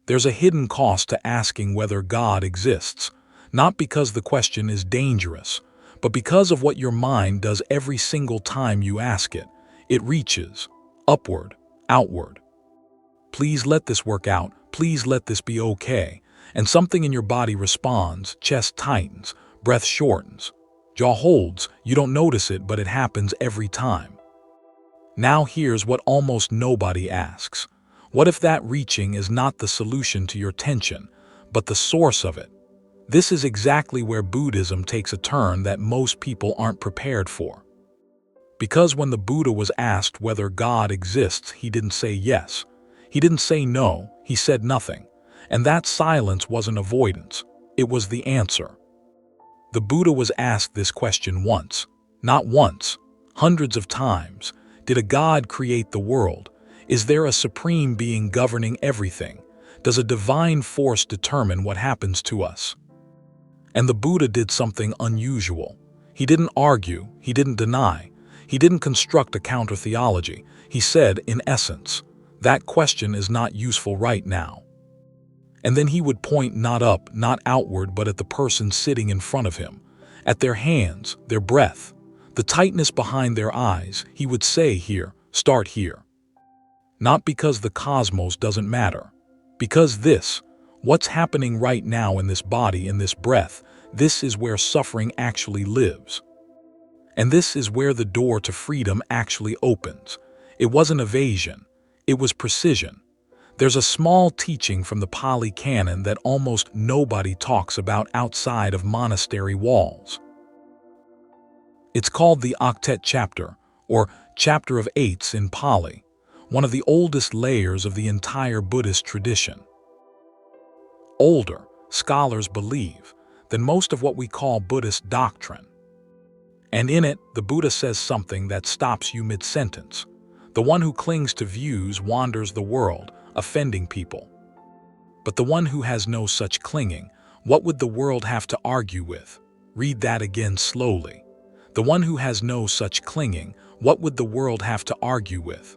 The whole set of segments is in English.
There's a hidden cost to asking whether God exists, not because the question is dangerous, but because of what your mind does every single time you ask it. It reaches upward, outward. Please let this work out. Please let this be okay. And something in your body responds. Chest tightens, breath shortens, jaw holds. You don't notice it, but it happens every time. Now here's what almost nobody asks. What if that reaching is not the solution to your tension, but the source of it? This is exactly where Buddhism takes a turn that most people aren't prepared for. Because when the Buddha was asked whether God exists, he didn't say yes. He didn't say no, he said nothing. And that silence wasn't avoidance, it was the answer. The Buddha was asked this question once, not once, hundreds of times. Did a God create the world? Is there a supreme being governing everything? Does a divine force determine what happens to us? And the Buddha did something unusual. He didn't argue, he didn't deny, he didn't construct a counter-theology. He said, in essence, that question is not useful right now. And then he would point not up, not outward, but at the person sitting in front of him, at their hands, their breath, the tightness behind their eyes. He would say here, start here. Not because the cosmos doesn't matter, because this, what's happening right now in this body, in this breath, this is where suffering actually lives. And this is where the door to freedom actually opens. It wasn't evasion, it was precision. There's a small teaching from the Pali Canon that almost nobody talks about outside of monastery walls. It's called the Octet Chapter, or Chapter of Eights in Pali, one of the oldest layers of the entire Buddhist tradition. Older, scholars believe, than most of what we call Buddhist doctrine. And in it, the Buddha says something that stops you mid-sentence. The one who clings to views wanders the world, offending people. But the one who has no such clinging, what would the world have to argue with? Read that again slowly. The one who has no such clinging, what would the world have to argue with?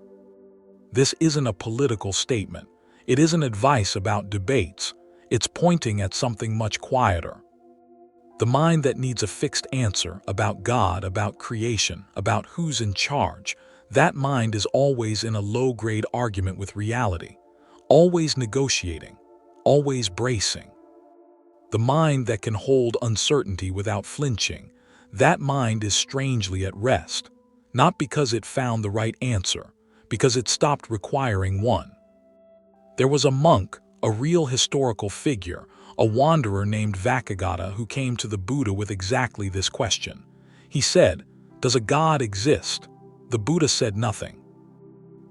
This isn't a political statement. It isn't advice about debates. It's pointing at something much quieter. The mind that needs a fixed answer about God, about creation, about who's in charge, that mind is always in a low-grade argument with reality, always negotiating, always bracing. The mind that can hold uncertainty without flinching, that mind is strangely at rest, not because it found the right answer, because it stopped requiring one. There was a monk, a real historical figure, a wanderer named Vakagata who came to the Buddha with exactly this question. He said, "Does a God exist?" The Buddha said nothing.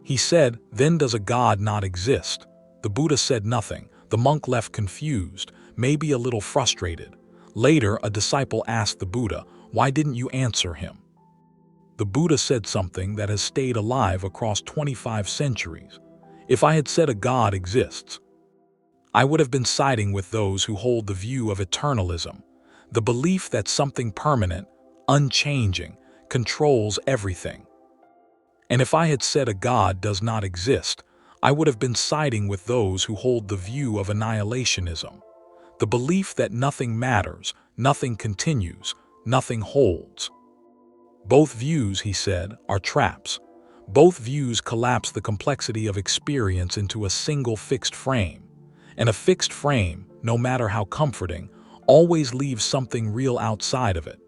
He said, "Then does a God not exist?" The Buddha said nothing. The monk left confused, maybe a little frustrated. Later, a disciple asked the Buddha, "Why didn't you answer him?" The Buddha said something that has stayed alive across 25 centuries. If I had said a God exists, I would have been siding with those who hold the view of eternalism, the belief that something permanent, unchanging, controls everything. And if I had said a God does not exist, I would have been siding with those who hold the view of annihilationism, the belief that nothing matters, nothing continues, nothing holds. Both views, he said, are traps. Both views collapse the complexity of experience into a single fixed frame. And a fixed frame, no matter how comforting, always leaves something real outside of it.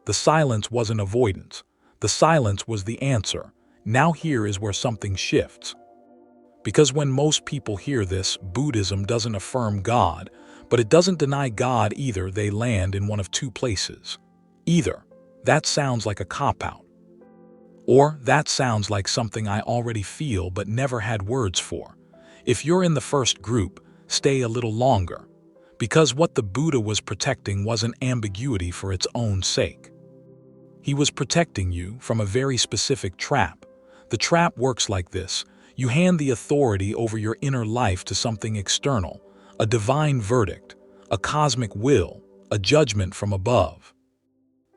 The silence wasn't avoidance. The silence was the answer. Now here is where something shifts. Because when most people hear this, Buddhism doesn't affirm God, but it doesn't deny God either. They land in one of two places. Either, that sounds like a cop-out. Or, that sounds like something I already feel but never had words for. If you're in the first group, stay a little longer. Because what the Buddha was protecting wasn't ambiguity for its own sake. He was protecting you from a very specific trap. The trap works like this. You hand the authority over your inner life to something external, a divine verdict, a cosmic will, a judgment from above.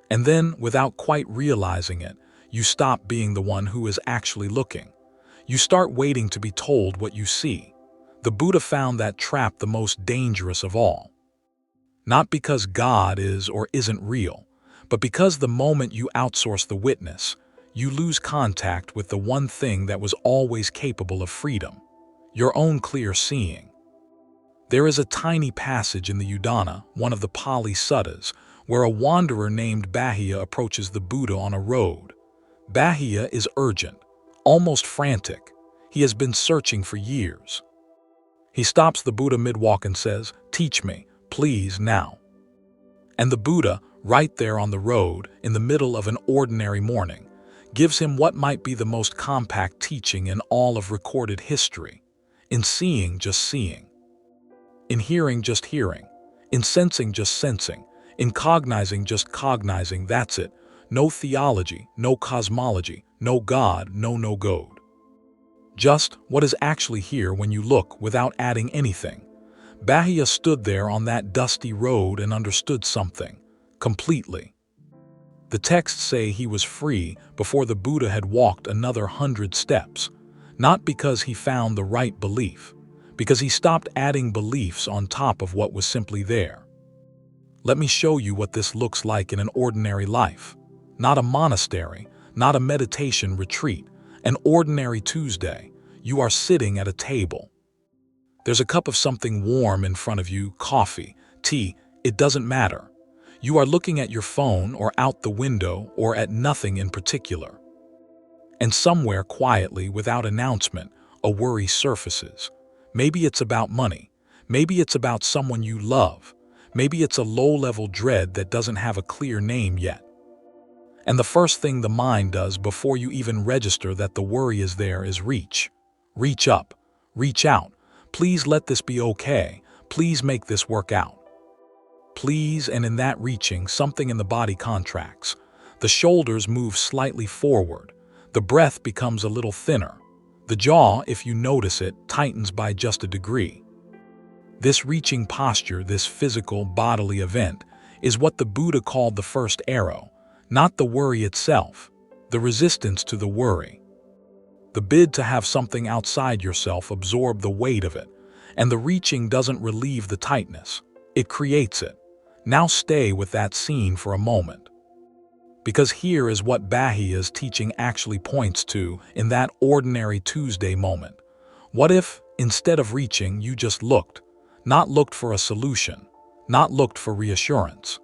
And then, without quite realizing it, you stop being the one who is actually looking. You start waiting to be told what you see. The Buddha found that trap the most dangerous of all. Not because God is or isn't real, but because the moment you outsource the witness, you lose contact with the one thing that was always capable of freedom, your own clear seeing. There is a tiny passage in the Udana, one of the Pali Suttas, where a wanderer named Bahia approaches the Buddha on a road. Bahia is urgent, almost frantic. He has been searching for years. He stops the Buddha mid-walk and says, "Teach me, please, now." And the Buddha, right there on the road, in the middle of an ordinary morning, gives him what might be the most compact teaching in all of recorded history. In seeing, just seeing. In hearing, just hearing. In sensing, just sensing. In cognizing, just cognizing. That's it. No theology, no cosmology, no God, no God. Just what is actually here when you look without adding anything. Bahia stood there on that dusty road and understood something. Completely. The texts say he was free before the Buddha had walked another 100 steps. Not because he found the right belief, because he stopped adding beliefs on top of what was simply there. Let me show you what this looks like in an ordinary life. Not a monastery, not a meditation retreat, an ordinary Tuesday. You are sitting at a table. There's a cup of something warm in front of you, coffee, tea, it doesn't matter. You are looking at your phone or out the window or at nothing in particular. And somewhere quietly, without announcement, a worry surfaces. Maybe it's about money. Maybe it's about someone you love. Maybe it's a low-level dread that doesn't have a clear name yet. And the first thing the mind does before you even register that the worry is there is reach. Reach up. Reach out. Please let this be okay. Please make this work out. Please, and in that reaching, something in the body contracts. The shoulders move slightly forward. The breath becomes a little thinner. The jaw, if you notice it, tightens by just a degree. This reaching posture, this physical, bodily event, is what the Buddha called the first arrow, not the worry itself, the resistance to the worry. The bid to have something outside yourself absorb the weight of it, and the reaching doesn't relieve the tightness, it creates it. Now stay with that scene for a moment. Because here is what Bahia's teaching actually points to in that ordinary Tuesday moment. What if, instead of reaching, you just looked? Not looked for a solution, not looked for reassurance.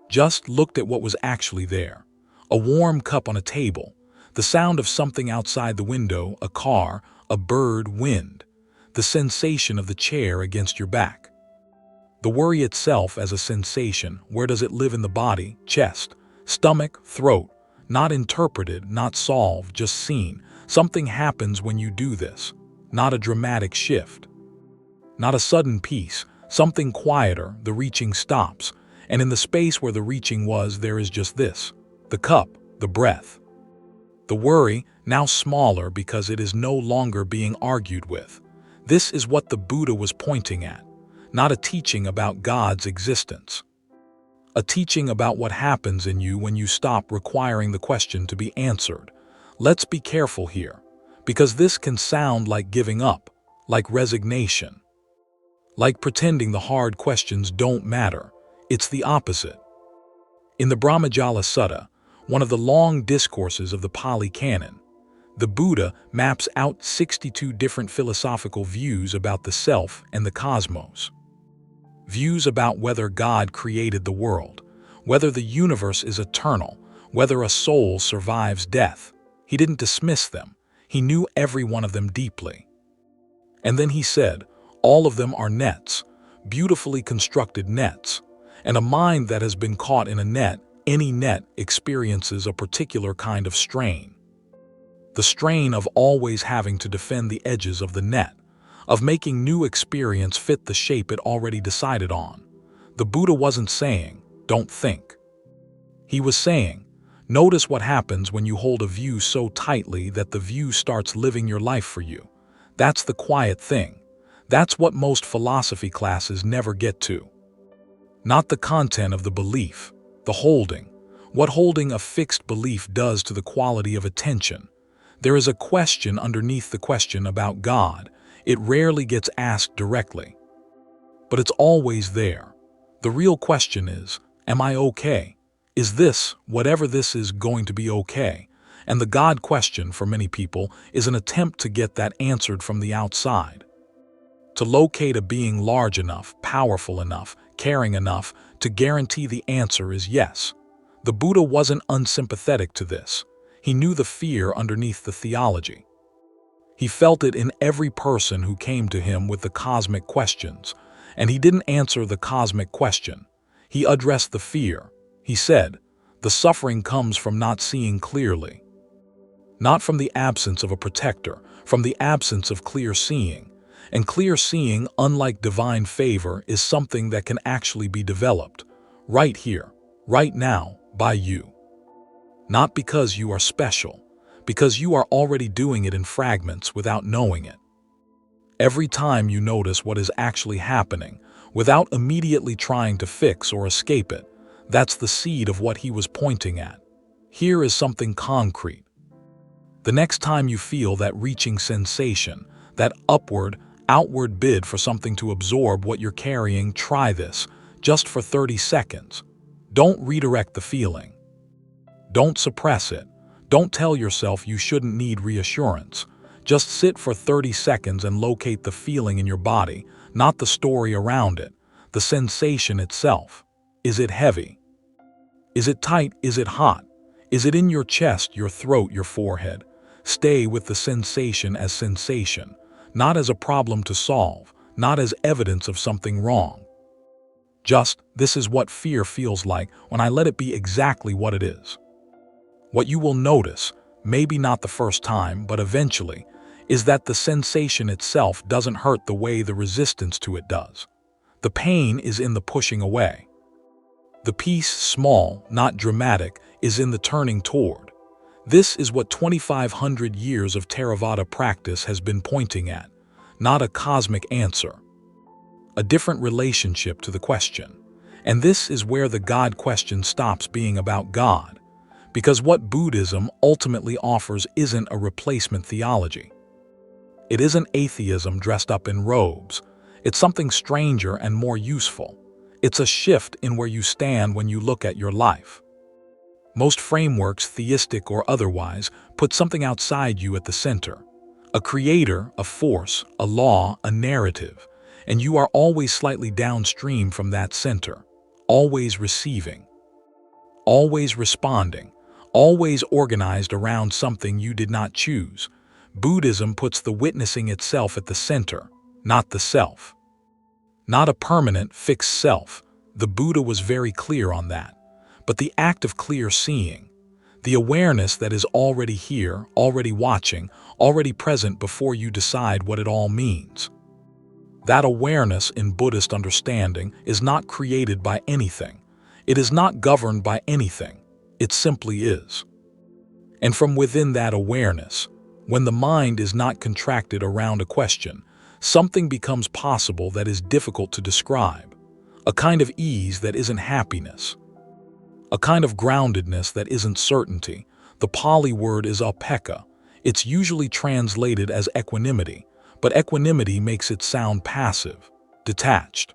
Just looked at what was actually there. A warm cup on a table, the sound of something outside the window, a car, a bird, wind, the sensation of the chair against your back. The worry itself as a sensation, where does it live in the body, chest, stomach, throat? Not interpreted, not solved, just seen. Something happens when you do this. Not a dramatic shift. Not a sudden peace, something quieter, the reaching stops, and in the space where the reaching was, there is just this, the cup, the breath. The worry, now smaller because it is no longer being argued with. This is what the Buddha was pointing at, not a teaching about God's existence. A teaching about what happens in you when you stop requiring the question to be answered. Let's be careful here, because this can sound like giving up, like resignation. Like pretending the hard questions don't matter. It's the opposite. In the Brahmajala Sutta, one of the long discourses of the Pali Canon, the Buddha maps out 62 different philosophical views about the self and the cosmos. Views about whether God created the world, whether the universe is eternal, whether a soul survives death. He didn't dismiss them. He knew every one of them deeply. And then he said, all of them are nets, beautifully constructed nets, and a mind that has been caught in a net, any net experiences a particular kind of strain. The strain of always having to defend the edges of the net, of making new experience fit the shape it already decided on. The Buddha wasn't saying, don't think. He was saying, notice what happens when you hold a view so tightly that the view starts living your life for you. That's the quiet thing. That's what most philosophy classes never get to. Not the content of the belief, the holding, what holding a fixed belief does to the quality of attention. There is a question underneath the question about God. It rarely gets asked directly, but it's always there. The real question is, am I okay? Is this, whatever this is, going to be okay? And the God question for many people is an attempt to get that answered from the outside. To locate a being large enough, powerful enough, caring enough to guarantee the answer is yes. The Buddha wasn't unsympathetic to this. He knew the fear underneath the theology. He felt it in every person who came to him with the cosmic questions, and he didn't answer the cosmic question. He addressed the fear. He said, the suffering comes from not seeing clearly. Not from the absence of a protector, from the absence of clear seeing. And clear seeing, unlike divine favor, is something that can actually be developed, right here, right now, by you. Not because you are special, because you are already doing it in fragments without knowing it. Every time you notice what is actually happening, without immediately trying to fix or escape it, that's the seed of what he was pointing at. Here is something concrete. The next time you feel that reaching sensation, that upward, outward bid for something to absorb what you're carrying, try this, just for 30 seconds. Don't redirect the feeling. Don't suppress it. Don't tell yourself you shouldn't need reassurance. Just sit for 30 seconds and locate the feeling in your body, not the story around it, the sensation itself. Is it heavy? Is it tight? Is it hot? Is it in your chest, your throat, your forehead? Stay with the sensation as sensation, not as a problem to solve, not as evidence of something wrong. Just, this is what fear feels like when I let it be exactly what it is. What you will notice, maybe not the first time, but eventually, is that the sensation itself doesn't hurt the way the resistance to it does. The pain is in the pushing away. The peace, small, not dramatic, is in the turning toward. This is what 2,500 years of Theravada practice has been pointing at, not a cosmic answer. A different relationship to the question. And this is where the God question stops being about God. Because what Buddhism ultimately offers isn't a replacement theology. It isn't atheism dressed up in robes. It's something stranger and more useful. It's a shift in where you stand when you look at your life. Most frameworks, theistic or otherwise, put something outside you at the center. A creator, a force, a law, a narrative. And you are always slightly downstream from that center. Always receiving. Always responding. Always organized around something you did not choose. Buddhism puts the witnessing itself at the center, not the self. Not a permanent, fixed self. The Buddha was very clear on that. But the act of clear seeing, the awareness that is already here, already watching, already present before you decide what it all means. That awareness in Buddhist understanding is not created by anything. It is not governed by anything. It simply is. And from within that awareness, when the mind is not contracted around a question, something becomes possible that is difficult to describe. A kind of ease that isn't happiness. A kind of groundedness that isn't certainty. The Pali word is upekkha. It's usually translated as equanimity, but equanimity makes it sound passive, detached.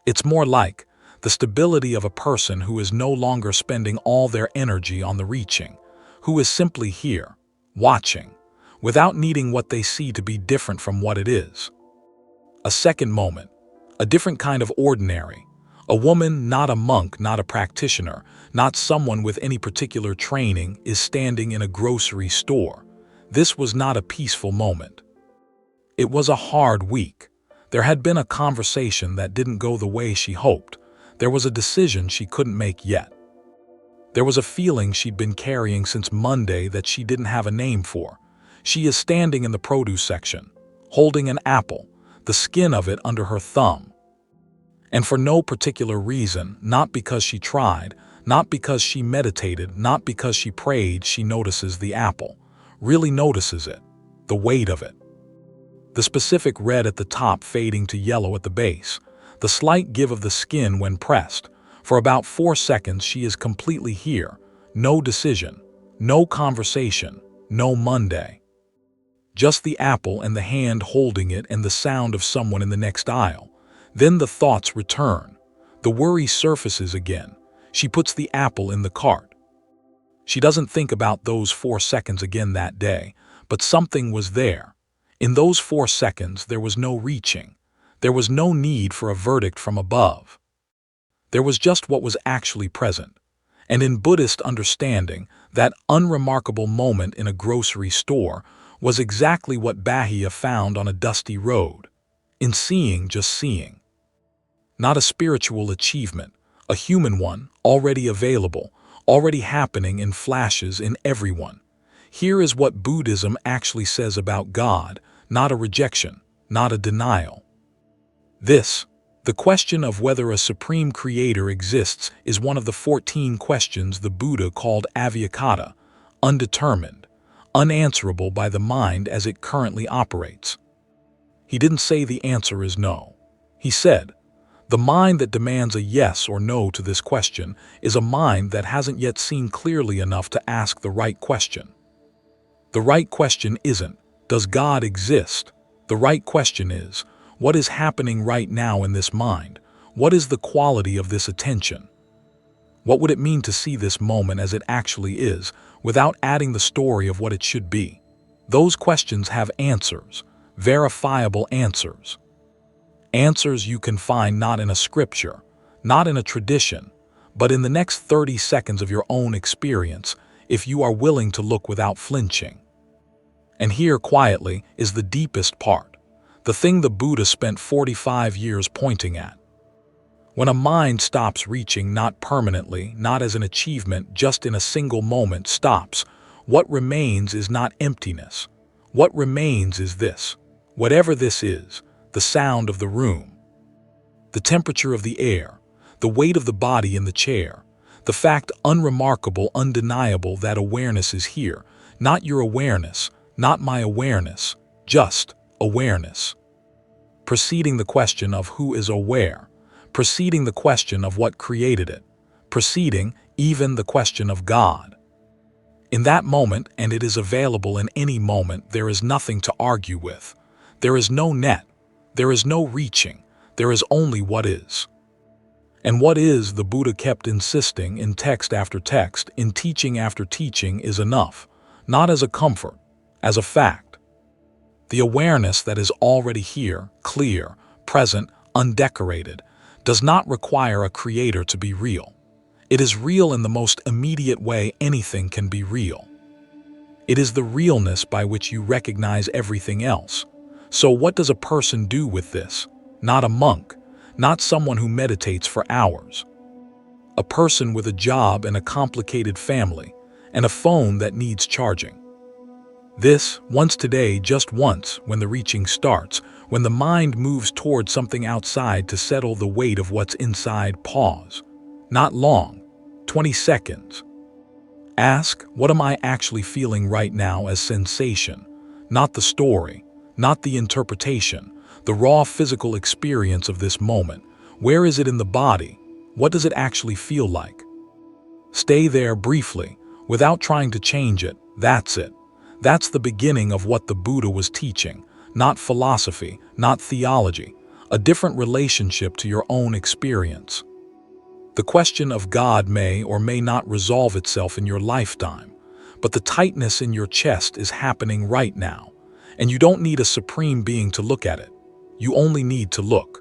It's more like the stability of a person who is no longer spending all their energy on the reaching, who is simply here, watching, without needing what they see to be different from what it is. A second moment, a different kind of ordinary, a woman, not a monk, not a practitioner, not someone with any particular training, is standing in a grocery store. This was not a peaceful moment. It was a hard week. There had been a conversation that didn't go the way she hoped. There was a decision she couldn't make yet. There was a feeling she'd been carrying since Monday that she didn't have a name for. She is standing in the produce section, holding an apple, the skin of it under her thumb. And for no particular reason, not because she tried, not because she meditated, not because she prayed, she notices the apple, really notices it, the weight of it. The specific red at the top fading to yellow at the base, the slight give of the skin when pressed. For about 4 seconds she is completely here, no decision, no conversation, no Monday. Just the apple and the hand holding it and the sound of someone in the next aisle. Then the thoughts return. The worry surfaces again. She puts the apple in the cart. She doesn't think about those 4 seconds again that day, but something was there. In those 4 seconds, there was no reaching. There was no need for a verdict from above. There was just what was actually present. And in Buddhist understanding, that unremarkable moment in a grocery store was exactly what Bahia found on a dusty road. In seeing, just seeing. Not a spiritual achievement, a human one, already available, already happening in flashes in everyone. Here is what Buddhism actually says about God, not a rejection, not a denial. This, the question of whether a supreme creator exists, is one of the 14 questions the Buddha called avyakata, undetermined, unanswerable by the mind as it currently operates. He didn't say the answer is no. He said, the mind that demands a yes or no to this question is a mind that hasn't yet seen clearly enough to ask the right question. The right question isn't, does God exist? The right question is, what is happening right now in this mind? What is the quality of this attention? What would it mean to see this moment as it actually is, without adding the story of what it should be? Those questions have answers, verifiable answers. Answers you can find not in a scripture, not in a tradition, but in the next 30 seconds of your own experience, if you are willing to look without flinching. And here, quietly, is the deepest part, the thing the Buddha spent 45 years pointing at. When a mind stops reaching, not permanently, not as an achievement, just in a single moment stops, what remains is not emptiness. What remains is this, whatever this is, the sound of the room, the temperature of the air, the weight of the body in the chair, the fact unremarkable, undeniable that awareness is here, not your awareness, not my awareness, just awareness. Preceding the question of who is aware, preceding the question of what created it, preceding even the question of God. In that moment, and it is available in any moment, there is nothing to argue with. There is no net. There is no reaching. There is only what is. And what is, the Buddha kept insisting in text after text, in teaching after teaching, is enough, not as a comfort, as a fact. The awareness that is already here, clear, present, undecorated, does not require a creator to be real. It is real in the most immediate way anything can be real. It is the realness by which you recognize everything else. So what does a person do with this? Not a monk, not someone who meditates for hours. A person with a job and a complicated family, and a phone that needs charging. This, once today, just once, when the reaching starts, when the mind moves towards something outside to settle the weight of what's inside, pause. Not long, 20 seconds. Ask, what am I actually feeling right now as sensation? Not the story, not the interpretation, the raw physical experience of this moment. Where is it in the body? What does it actually feel like? Stay there briefly, without trying to change it. That's it. That's the beginning of what the Buddha was teaching. Not philosophy, not theology. A different relationship to your own experience. The question of God may or may not resolve itself in your lifetime, but the tightness in your chest is happening right now. And you don't need a supreme being to look at it. You only need to look.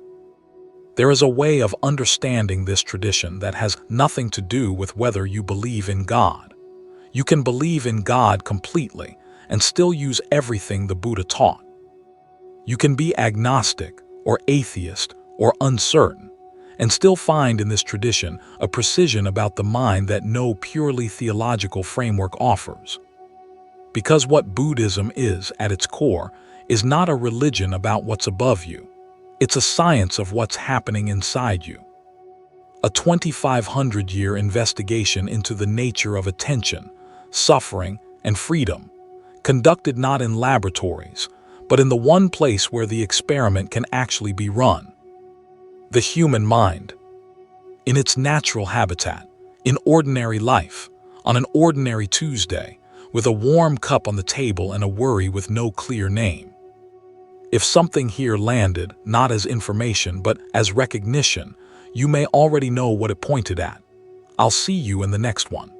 There is a way of understanding this tradition that has nothing to do with whether you believe in God. You can believe in God completely and still use everything the Buddha taught. You can be agnostic or atheist or uncertain and still find in this tradition a precision about the mind that no purely theological framework offers. Because what Buddhism is, at its core, is not a religion about what's above you. It's a science of what's happening inside you. A 2,500-year investigation into the nature of attention, suffering, and freedom, conducted not in laboratories, but in the one place where the experiment can actually be run. The human mind. In its natural habitat, in ordinary life, on an ordinary Tuesday, with a warm cup on the table and a worry with no clear name. If something here landed, not as information, but as recognition, you may already know what it pointed at. I'll see you in the next one.